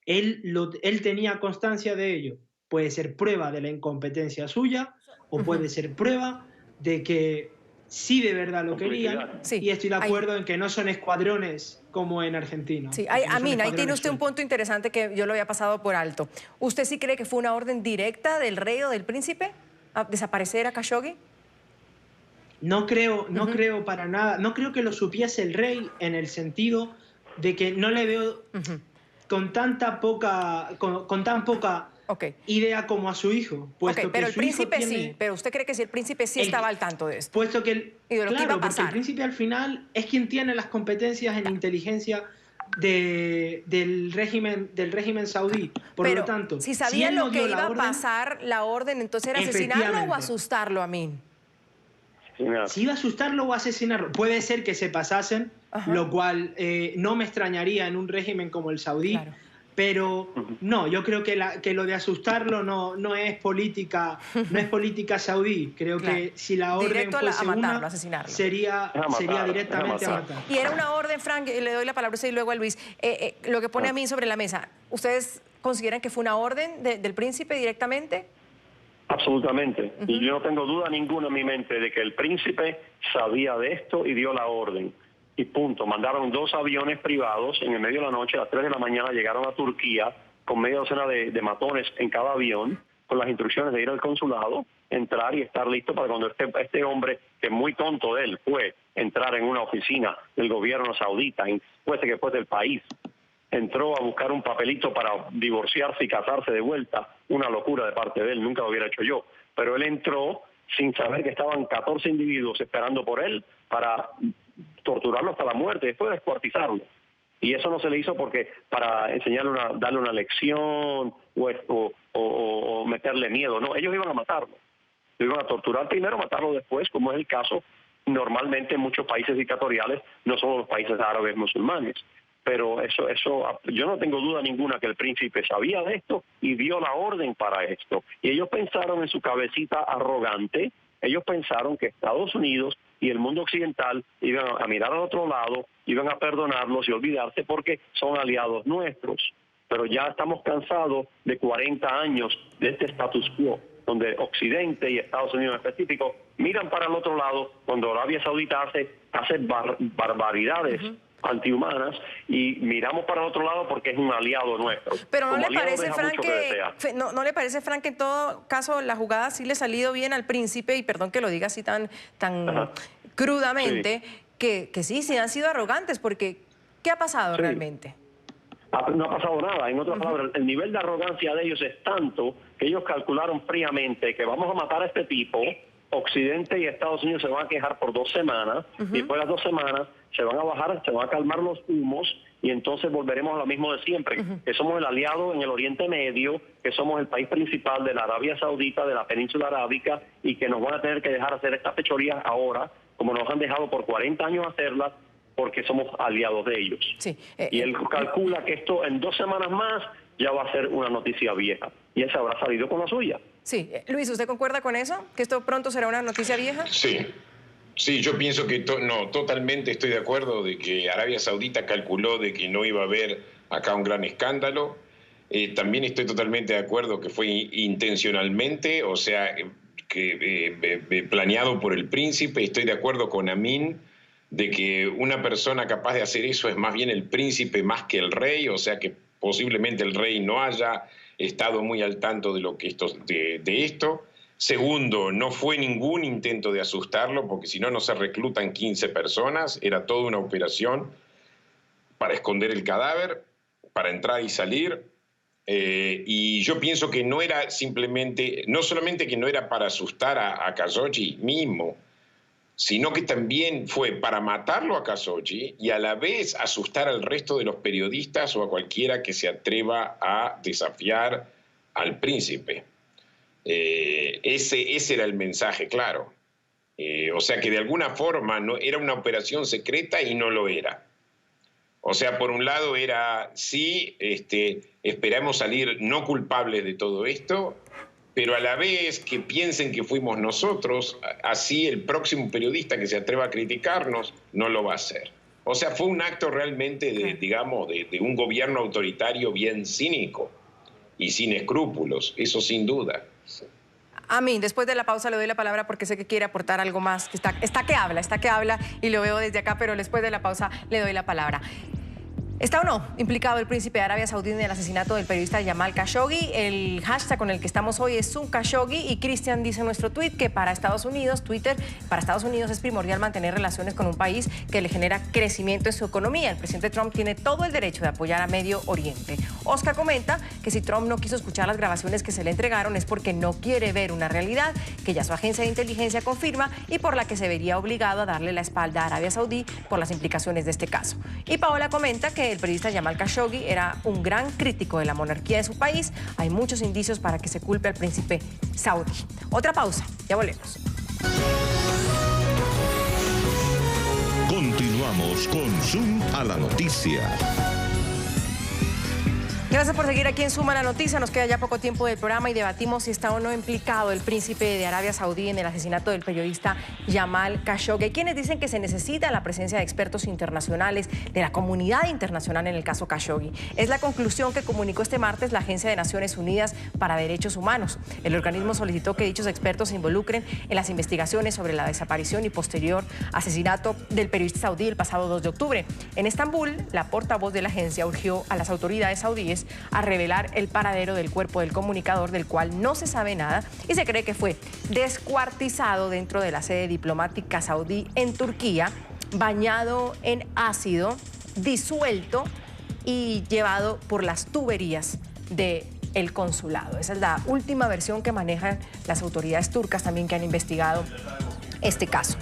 él tenía constancia de ello. Puede ser prueba de la incompetencia suya o puede ser prueba de que sí de verdad lo querían, y estoy de acuerdo en que no son escuadrones como en Argentina. Sí, Amin, ahí tiene usted un punto interesante que yo lo había pasado por alto. ¿Usted sí cree que fue una orden directa del rey o del príncipe a desaparecer a Khashoggi? No creo para nada. No creo que lo supiese el rey, en el sentido de que no le veo con tan poca idea como a su hijo. Pero el príncipe sí. Pero usted cree que si el príncipe sí estaba al tanto de esto. Puesto que y de lo que iba a pasar. Porque el príncipe al final es quien tiene las competencias en inteligencia del régimen saudí. Por lo tanto, si sabía lo que iba a pasar la orden, entonces era asesinarlo o asustarlo, Amin. Si iba a asustarlo o asesinarlo, puede ser que se pasasen, lo cual no me extrañaría en un régimen como el saudí. Claro. Pero no, yo creo que lo de asustarlo no es política saudí. Creo que si la orden fuese matarlo, asesinarlo. sería directamente a matar. Y era una orden, Frank, le doy la palabra a usted y luego a Luis. Lo que pone a mí sobre la mesa, ¿ustedes consideran que fue una orden del príncipe directamente? Absolutamente. Y yo no tengo duda ninguna en mi mente de que el príncipe sabía de esto y dio la orden. Y punto. Mandaron 2 aviones privados en el medio de la noche, a las 3 de la mañana llegaron a Turquía con media docena de matones en cada avión, con las instrucciones de ir al consulado, entrar y estar listo para cuando este hombre, que es muy tonto de él, fue entrar en una oficina del gobierno saudita, fuese que fuese del país, entró a buscar un papelito para divorciarse y casarse de vuelta, una locura de parte de él, nunca lo hubiera hecho yo, pero él entró sin saber que estaban 14 individuos esperando por él para torturarlo hasta la muerte, después descuartizarlo. Y eso no se le hizo porque para enseñarle darle una lección o meterle miedo. No, ellos iban a matarlo. Lo iban a torturar primero, matarlo después, como es el caso normalmente en muchos países dictatoriales, no solo los países árabes musulmanes. Pero eso yo no tengo duda ninguna que el príncipe sabía de esto y dio la orden para esto. Y ellos pensaron en su cabecita arrogante, ellos pensaron que Estados Unidos y el mundo occidental iban a mirar al otro lado, iban a perdonarlos y olvidarse porque son aliados nuestros. Pero ya estamos cansados de 40 años de este status quo, donde Occidente y Estados Unidos en específico miran para el otro lado cuando Arabia Saudita hace barbaridades antihumanas y miramos para el otro lado porque es un aliado nuestro. Pero ¿no le parece, Frank, no le parece, Frank, que en todo caso la jugada sí le ha salido bien al príncipe, y perdón que lo diga así tan crudamente, que sí han sido arrogantes? Porque ¿qué ha pasado realmente? No ha pasado nada. En otras palabras, el nivel de arrogancia de ellos es tanto que ellos calcularon fríamente que vamos a matar a este tipo, Occidente y Estados Unidos se van a quejar por 2 semanas, y después de las 2 semanas se van a bajar, se van a calmar los humos, y entonces volveremos a lo mismo de siempre, que somos el aliado en el Oriente Medio, que somos el país principal de la Arabia Saudita, de la península arábica, y que nos van a tener que dejar hacer estas fechorías ahora, como nos han dejado por 40 años hacerlas, porque somos aliados de ellos. Y él calcula que esto en 2 semanas más ya va a ser una noticia vieja, y él se habrá salido con la suya. Sí. Luis, ¿usted concuerda con eso? ¿Que esto pronto será una noticia vieja? Sí, yo pienso que totalmente estoy de acuerdo de que Arabia Saudita calculó de que no iba a haber acá un gran escándalo. También estoy totalmente de acuerdo que fue intencionalmente, o sea, que planeado por el príncipe. Estoy de acuerdo con Amin de que una persona capaz de hacer eso es más bien el príncipe más que el rey, o sea que posiblemente el rey no haya estado muy al tanto de esto. Segundo, no fue ningún intento de asustarlo, porque si no, no se reclutan 15 personas, era toda una operación para esconder el cadáver, para entrar y salir. Y yo pienso que no era simplemente, no solamente que no era para asustar a Khashoggi mismo, sino que también fue para matarlo a Khashoggi y a la vez asustar al resto de los periodistas o a cualquiera que se atreva a desafiar al príncipe. Ese era el mensaje, claro. O sea que de alguna forma no, era una operación secreta y no lo era. O sea, por un lado era, sí, esperamos salir no culpables de todo esto, pero a la vez que piensen que fuimos nosotros, así el próximo periodista que se atreva a criticarnos no lo va a hacer. O sea, fue un acto realmente de un gobierno autoritario bien cínico y sin escrúpulos, eso sin duda. Amin, después de la pausa le doy la palabra porque sé que quiere aportar algo más. Está que habla y lo veo desde acá, pero después de la pausa le doy la palabra. ¿Está o no implicado el príncipe de Arabia Saudí en el asesinato del periodista Jamal Khashoggi? El hashtag con el que estamos hoy es #Khashoggi y Cristian dice en nuestro tweet que para Estados Unidos, Twitter, para Estados Unidos es primordial mantener relaciones con un país que le genera crecimiento en su economía. El presidente Trump tiene todo el derecho de apoyar a Medio Oriente. Oscar comenta que si Trump no quiso escuchar las grabaciones que se le entregaron es porque no quiere ver una realidad que ya su agencia de inteligencia confirma y por la que se vería obligado a darle la espalda a Arabia Saudí por las implicaciones de este caso. Y Paola comenta que el periodista Jamal Khashoggi era un gran crítico de la monarquía de su país. Hay muchos indicios para que se culpe al príncipe saudí. Otra pausa, ya volvemos. Continuamos con Zoom a la noticia. Gracias por seguir aquí en Suma la Noticia. Nos queda ya poco tiempo del programa y debatimos si está o no implicado el príncipe de Arabia Saudí en el asesinato del periodista Jamal Khashoggi. Hay quienes dicen que se necesita la presencia de expertos internacionales, de la comunidad internacional en el caso Khashoggi. Es la conclusión que comunicó este martes la Agencia de Naciones Unidas para Derechos Humanos. El organismo solicitó que dichos expertos se involucren en las investigaciones sobre la desaparición y posterior asesinato del periodista saudí el pasado 2 de octubre. En Estambul, la portavoz de la agencia urgió a las autoridades saudíes a revelar el paradero del cuerpo del comunicador, del cual no se sabe nada y se cree que fue descuartizado dentro de la sede diplomática saudí en Turquía, bañado en ácido, disuelto y llevado por las tuberías del consulado. Esa es la última versión que manejan las autoridades turcas también que han investigado este caso.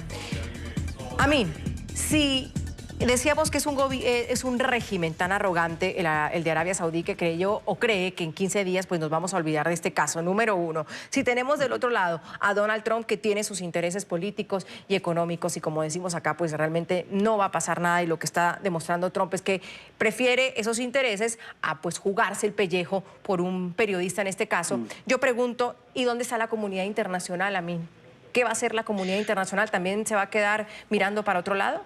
Amin, si decíamos que es un régimen tan arrogante el de Arabia Saudí que creyó o cree que en 15 días pues nos vamos a olvidar de este caso. Número uno, si tenemos del otro lado a Donald Trump que tiene sus intereses políticos y económicos y como decimos acá pues realmente no va a pasar nada y lo que está demostrando Trump es que prefiere esos intereses a pues jugarse el pellejo por un periodista en este caso. Yo pregunto, ¿y dónde está la comunidad internacional, Amin? ¿Qué va a hacer la comunidad internacional? ¿También se va a quedar mirando para otro lado?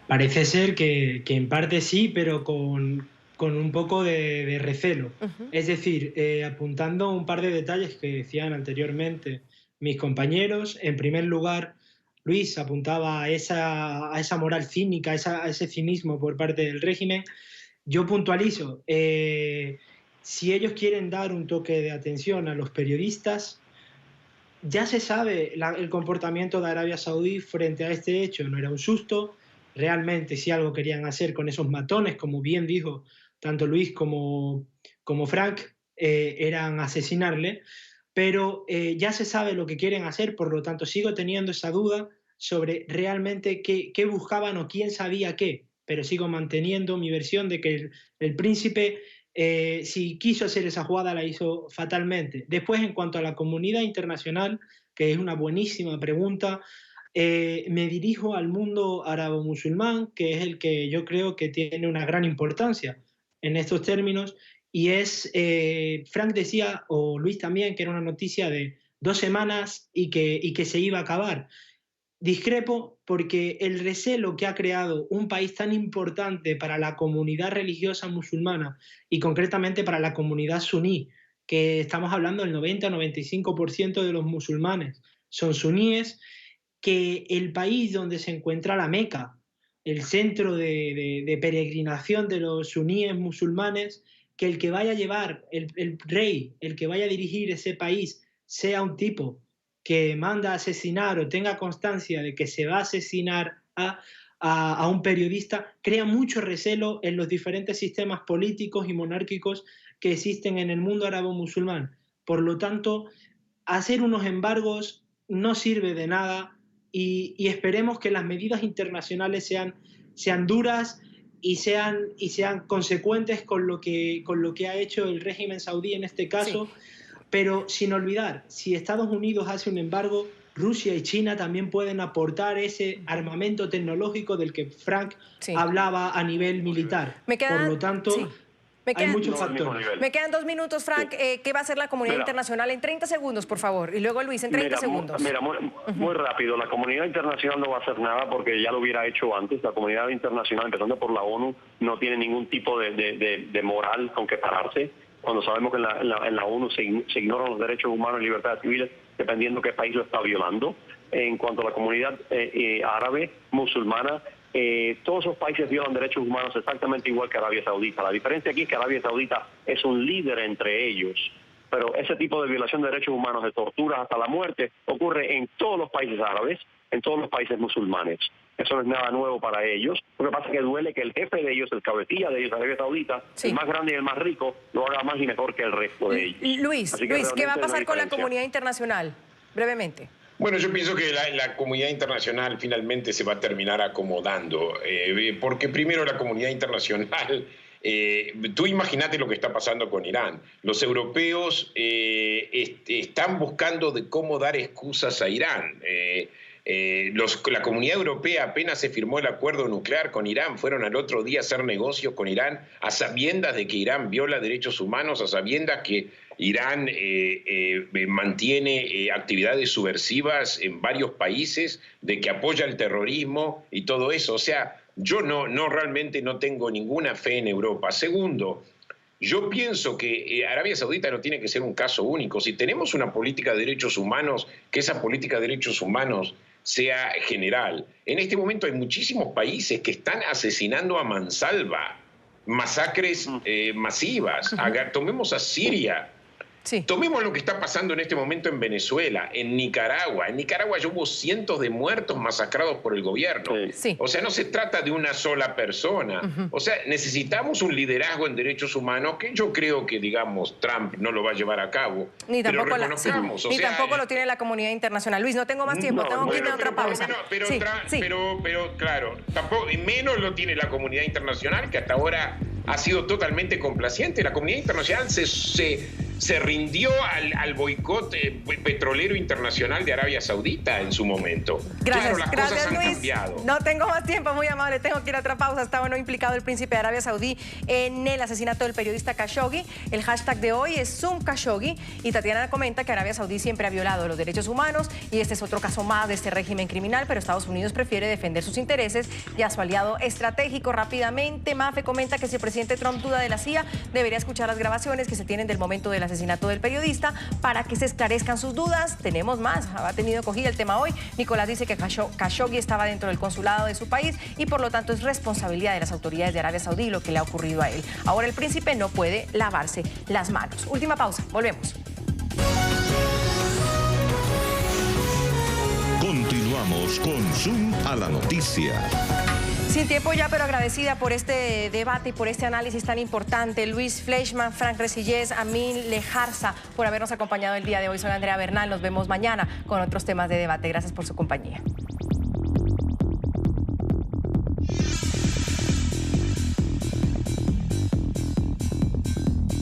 Parece ser que en parte sí, pero con un poco de recelo. Es decir, apuntando un par de detalles que decían anteriormente mis compañeros. En primer lugar, Luis apuntaba a esa moral cínica, a ese cinismo por parte del régimen. Yo puntualizo, si ellos quieren dar un toque de atención a los periodistas, ya se sabe el comportamiento de Arabia Saudí frente a este hecho. No era un susto. Realmente si algo querían hacer con esos matones, como bien dijo tanto Luis como Frank, eran asesinarle, pero ya se sabe lo que quieren hacer, por lo tanto sigo teniendo esa duda sobre realmente qué buscaban o quién sabía qué, pero sigo manteniendo mi versión de que el príncipe, si quiso hacer esa jugada, la hizo fatalmente. Después, en cuanto a la comunidad internacional, que es una buenísima pregunta, me dirijo al mundo árabo-musulmán, que es el que yo creo que tiene una gran importancia en estos términos, y es, Frank decía, o Luis también, que era una noticia de 2 semanas y que se iba a acabar. discrepo porque el recelo que ha creado un país tan importante para la comunidad religiosa musulmana y concretamente para la comunidad suní, que estamos hablando del 90-95% de los musulmanes son suníes, que el país donde se encuentra la Meca, el centro de peregrinación de los suníes musulmanes, que el que vaya a llevar, el rey, el que vaya a dirigir ese país, sea un tipo que manda a asesinar o tenga constancia de que se va a asesinar a un periodista, crea mucho recelo en los diferentes sistemas políticos y monárquicos que existen en el mundo árabe-musulmán. Por lo tanto, hacer unos embargos no sirve de nada y esperemos que las medidas internacionales sean duras y sean consecuentes con lo que ha hecho el régimen saudí en este caso. Sí. Pero sin olvidar, si Estados Unidos hace un embargo, Rusia y China también pueden aportar ese armamento tecnológico del que Frank hablaba a nivel militar. Por lo tanto, hay muchos factores. Me quedan 2 minutos, Frank. ¿Qué va a hacer la comunidad internacional? En 30 segundos, por favor. Y luego Luis, en 30 segundos. Muy rápido. La comunidad internacional no va a hacer nada porque ya lo hubiera hecho antes. La comunidad internacional, empezando por la ONU, no tiene ningún tipo de moral con que pararse. Cuando sabemos que en la ONU se ignoran los derechos humanos y libertades civiles, dependiendo qué país lo está violando. En cuanto a la comunidad árabe, musulmana, todos esos países violan derechos humanos exactamente igual que Arabia Saudita. La diferencia aquí es que Arabia Saudita es un líder entre ellos. Pero ese tipo de violación de derechos humanos, de tortura hasta la muerte, ocurre en todos los países árabes, en todos los países musulmanes. Eso no es nada nuevo para ellos. Lo que pasa es que duele que el jefe de ellos, el cabecilla de ellos, Arabia Saudita, el más grande y el más rico, lo haga más y mejor que el resto de ellos. Luis, ¿qué va a pasar con la comunidad internacional? Brevemente. Bueno, yo pienso que la comunidad internacional finalmente se va a terminar acomodando, porque primero la comunidad internacional, tú imagínate lo que está pasando con Irán. Los europeos están buscando de cómo dar excusas a Irán. La comunidad europea apenas se firmó el acuerdo nuclear con Irán, fueron al otro día a hacer negocios con Irán a sabiendas de que Irán viola derechos humanos, a sabiendas que Irán mantiene actividades subversivas en varios países, de que apoya el terrorismo y todo eso. O sea, yo realmente no tengo ninguna fe en Europa. Segundo, yo pienso que Arabia Saudita no tiene que ser un caso único. Si tenemos una política de derechos humanos, que esa política de derechos humanos sea general. En este momento hay muchísimos países que están asesinando a mansalva, masacres masivas. Tomemos a Siria. Sí. Tomemos lo que está pasando en este momento en Venezuela, en Nicaragua. En Nicaragua ya hubo cientos de muertos masacrados por el gobierno. Sí. O sea, no se trata de una sola persona. O sea, necesitamos un liderazgo en derechos humanos que yo creo que, digamos, Trump no lo va a llevar a cabo. Ni tampoco, tampoco lo tiene la comunidad internacional. Luis, no tengo más tiempo, tengo que irme a otra pausa. Pero claro, tampoco, menos lo tiene la comunidad internacional, que hasta ahora ha sido totalmente complaciente. La comunidad internacional se rindió al boicot petrolero internacional de Arabia Saudita en su momento. Gracias, claro, las gracias, cosas han Luis. cambiado. No tengo más tiempo, muy amable, tengo que ir a otra pausa. Estaba o no implicado el príncipe de Arabia Saudí en el asesinato del periodista Khashoggi. El hashtag de hoy es Zoom Khashoggi y Tatiana comenta que Arabia Saudí siempre ha violado los derechos humanos y este es otro caso más de este régimen criminal, pero Estados Unidos prefiere defender sus intereses y a su aliado estratégico. Rápidamente, Mafe comenta que si el presidente Trump duda de la CIA, debería escuchar las grabaciones que se tienen del momento del asesinato del periodista para que se esclarezcan sus dudas. Tenemos más, ha tenido cogida el tema hoy. Nicolás dice que Khashoggi estaba dentro del consulado de su país y por lo tanto es responsabilidad de las autoridades de Arabia Saudí lo que le ha ocurrido a él. Ahora el príncipe no puede lavarse las manos. Última pausa, volvemos. Continuamos con Zoom a la noticia. Sin tiempo ya, pero agradecida por este debate y por este análisis tan importante. Luis Fleischmann, Frank Resillés, Amin Lejarza, por habernos acompañado el día de hoy. Soy Andrea Bernal. Nos vemos mañana con otros temas de debate. Gracias por su compañía.